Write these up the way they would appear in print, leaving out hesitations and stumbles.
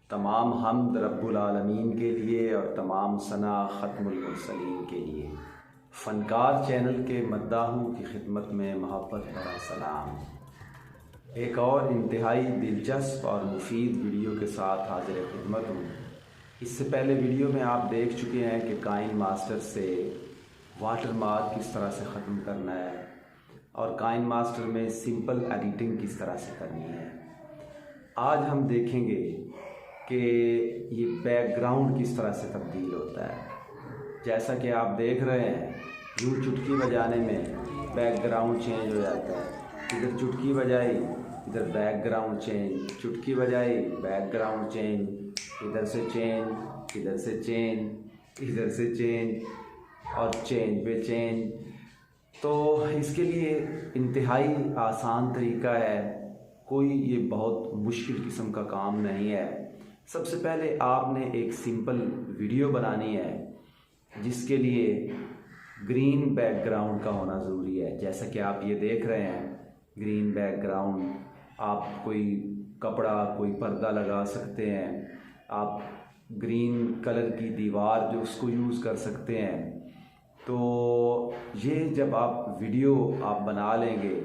तमाम हम्द रब्बुल आलमीन के लिए और तमाम सना ख़त्मुल मुरसलीन के लिए। फ़नकार चैनल के मद्दाहों की खिदमत में मोहब्बत भरा सलाम। एक और इंतहाई दिलचस्प और मुफीद वीडियो के साथ हाजिर खिदमत हूँ। इससे पहले वीडियो में आप देख चुके हैं कि काइन मास्टर से वाटर मार्क किस तरह से ख़त्म करना है और काइन मास्टर में सिंपल एडिटिंग किस तरह से करनी है। आज हम देखेंगे कि ये बैकग्राउंड किस तरह से तब्दील होता है। जैसा कि आप देख रहे हैं, यूँ चुटकी बजाने में बैकग्राउंड चेंज हो जाता है। इधर चुटकी बजाई, इधर बैकग्राउंड चेंज, चुटकी बजाई, बैकग्राउंड चेंज, इधर से चेंज, इधर से चेंज, इधर से चेंज और चेंज पे चेंज। तो इसके लिए इंतहाई आसान तरीका है, कोई ये बहुत मुश्किल किस्म का काम नहीं है। सबसे पहले आपने एक सिंपल वीडियो बनानी है जिसके लिए ग्रीन बैकग्राउंड का होना ज़रूरी है। जैसा कि आप ये देख रहे हैं, ग्रीन बैकग्राउंड। आप कोई कपड़ा, कोई पर्दा लगा सकते हैं, आप ग्रीन कलर की दीवार जो उसको यूज़ कर सकते हैं। तो ये जब आप वीडियो बना लेंगे,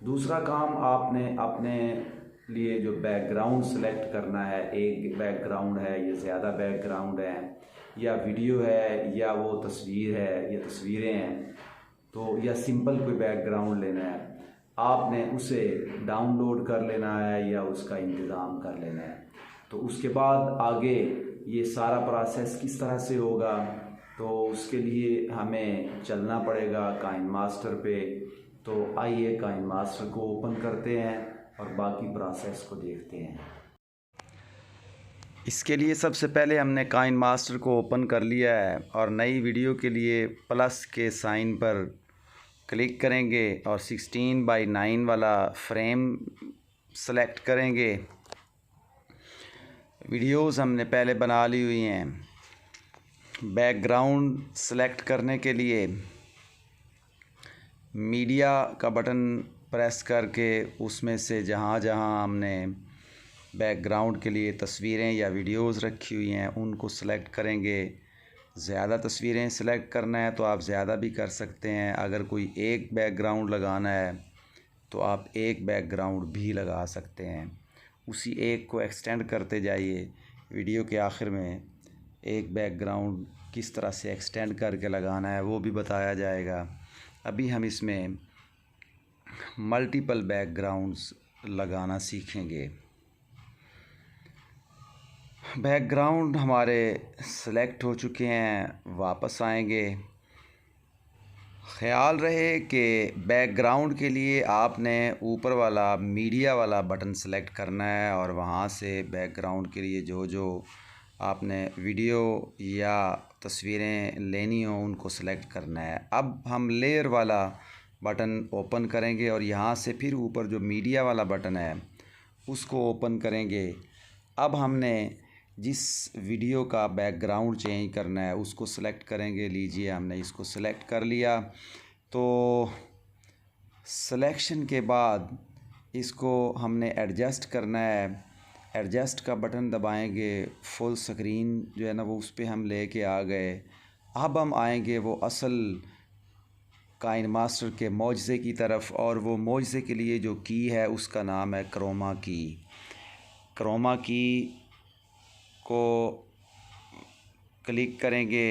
दूसरा काम आपने अपने लिए जो बैकग्राउंड सेलेक्ट करना है, एक बैकग्राउंड है या ज़्यादा बैकग्राउंड है, या वीडियो है या वो तस्वीर है या तस्वीरें हैं, तो या सिंपल कोई बैकग्राउंड लेना है, आपने उसे डाउनलोड कर लेना है या उसका इंतज़ाम कर लेना है। तो उसके बाद आगे ये सारा प्रोसेस किस तरह से होगा, तो उसके लिए हमें चलना पड़ेगा काइन मास्टर पे। तो आइए काइन मास्टर को ओपन करते हैं और बाकी प्रोसेस को देखते हैं। इसके लिए सबसे पहले हमने काइन मास्टर को ओपन कर लिया है और नई वीडियो के लिए प्लस के साइन पर क्लिक करेंगे और 16:9 वाला फ्रेम सेलेक्ट करेंगे। वीडियोस हमने पहले बना ली हुई हैं। बैकग्राउंड सेलेक्ट करने के लिए मीडिया का बटन प्रेस करके उसमें से जहाँ जहाँ हमने बैकग्राउंड के लिए तस्वीरें या वीडियोस रखी हुई हैं उनको सेलेक्ट करेंगे। ज़्यादा तस्वीरें सेलेक्ट करना है तो आप ज़्यादा भी कर सकते हैं। अगर कोई एक बैकग्राउंड लगाना है तो आप एक बैकग्राउंड भी लगा सकते हैं। उसी एक को एक्सटेंड करते जाइए। वीडियो के आखिर में एक बैकग्राउंड किस तरह से एक्सटेंड करके लगाना है वो भी बताया जाएगा। अभी हम इसमें मल्टीपल बैकग्राउंड्स लगाना सीखेंगे। बैकग्राउंड हमारे सेलेक्ट हो चुके हैं, वापस आएंगे। ख़याल रहे कि बैकग्राउंड के लिए आपने ऊपर वाला मीडिया वाला बटन सेलेक्ट करना है और वहाँ से बैकग्राउंड के लिए जो जो आपने वीडियो या तस्वीरें लेनी हो उनको सेलेक्ट करना है। अब हम लेयर वाला बटन ओपन करेंगे और यहाँ से फिर ऊपर जो मीडिया वाला बटन है उसको ओपन करेंगे। अब हमने जिस वीडियो का बैकग्राउंड चेंज करना है उसको सेलेक्ट करेंगे। लीजिए, हमने इसको सेलेक्ट कर लिया। तो सिलेक्शन के बाद इसको हमने एडजस्ट करना है। एडजस्ट का बटन दबाएंगे, फुल स्क्रीन जो है ना वो उस पर हम लेके आ गए। अब हम आएंगे वो असल काइन मास्टर के मौजज़े की तरफ, और वो मौजज़े के लिए जो की है उसका नाम है क्रोमा की। क्रोमा की को क्लिक करेंगे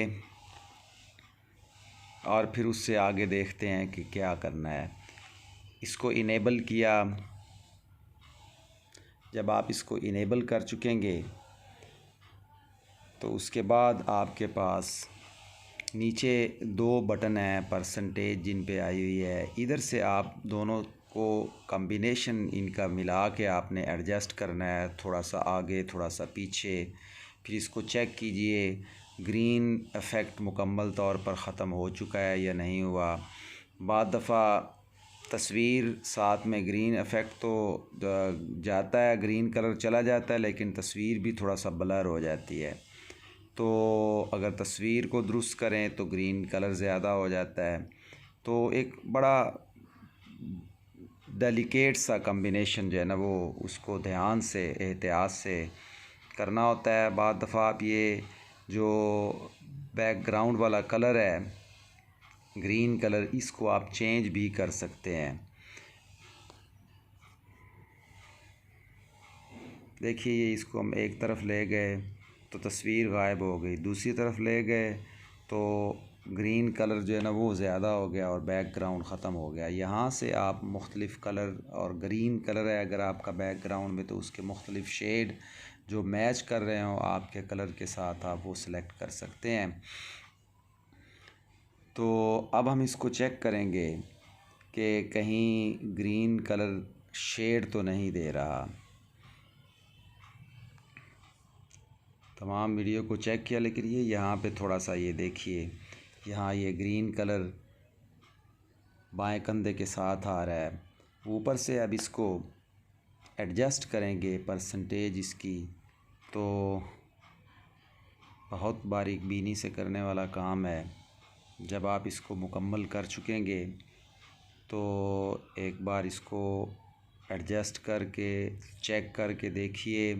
और फिर उससे आगे देखते हैं कि क्या करना है। इसको इनेबल किया। जब आप इसको इनेबल कर चुकेंगे तो उसके बाद आपके पास नीचे दो बटन हैं परसेंटेज जिन पे आई हुई है। इधर से आप दोनों को कॉम्बिनेशन इनका मिला के आपने एडजस्ट करना है, थोड़ा सा आगे थोड़ा सा पीछे। फिर इसको चेक कीजिए ग्रीन इफ़ेक्ट मुकम्मल तौर पर ख़त्म हो चुका है या नहीं हुआ। बाद दफ़ा तस्वीर साथ में ग्रीन इफ़ेक्ट तो जाता है, ग्रीन कलर चला जाता है, लेकिन तस्वीर भी थोड़ा सा ब्लर हो जाती है। तो अगर तस्वीर को दुरुस्त करें तो ग्रीन कलर ज़्यादा हो जाता है। तो एक बड़ा डेलिकेट सा कॉम्बिनेशन जो है ना वो उसको ध्यान से एहतियात से करना होता है। बाद दफ़ा आप ये जो बैकग्राउंड वाला कलर है ग्रीन कलर, इसको आप चेंज भी कर सकते हैं। देखिए ये इसको हम एक तरफ ले गए तो तस्वीर गायब हो गई, दूसरी तरफ ले गए तो ग्रीन कलर जो है ना वो ज़्यादा हो गया और बैकग्राउंड ख़त्म हो गया। यहाँ से आप मुख्तलिफ़ कलर, और ग्रीन कलर है अगर आपका बैकग्राउंड में तो उसके मुख्तलिफ़ शेड जो मैच कर रहे हो आपके कलर के साथ आप वो सिलेक्ट कर सकते हैं। तो अब हम इसको चेक करेंगे कि कहीं ग्रीन कलर शेड तो नहीं दे रहा। तमाम वीडियो को चेक किया, लेकिन ये यहाँ पे थोड़ा सा ये देखिए यहाँ ये ग्रीन कलर बाएं कंधे के साथ आ रहा है ऊपर से। अब इसको एडजस्ट करेंगे परसेंटेज इसकी, तो बहुत बारीक बीनी से करने वाला काम है। जब आप इसको मुकम्मल कर चुकेंगे तो एक बार इसको एडजस्ट करके चेक करके देखिए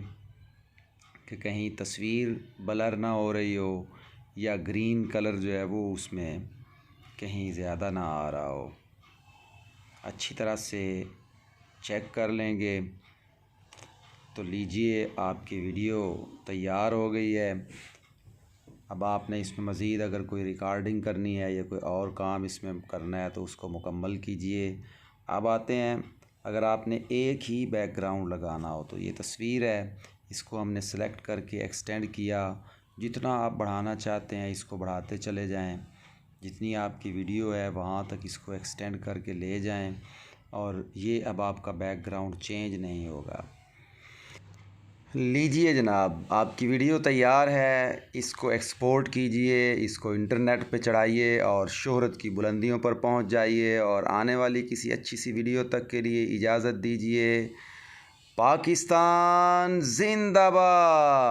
कि कहीं तस्वीर ब्लर ना हो रही हो या ग्रीन कलर जो है वो उसमें कहीं ज़्यादा ना आ रहा हो। अच्छी तरह से चेक कर लेंगे तो लीजिए आपकी वीडियो तैयार हो गई है। अब आपने इसमें मज़ीद अगर कोई रिकॉर्डिंग करनी है या कोई और काम इसमें करना है तो उसको मुकम्मल कीजिए। अब आते हैं, अगर आपने एक ही बैकग्राउंड लगाना हो तो ये तस्वीर है, इसको हमने सेलेक्ट करके एक्सटेंड किया। जितना आप बढ़ाना चाहते हैं इसको बढ़ाते चले जाएं, जितनी आपकी वीडियो है वहाँ तक इसको एक्सटेंड करके ले जाएं और ये अब आपका बैकग्राउंड चेंज नहीं होगा। लीजिए जनाब, आपकी वीडियो तैयार है। इसको एक्सपोर्ट कीजिए, इसको इंटरनेट पे चढ़ाइए और शोहरत की बुलंदियों पर पहुंच जाइए। और आने वाली किसी अच्छी सी वीडियो तक के लिए इजाज़त दीजिए। पाकिस्तान जिंदाबाद।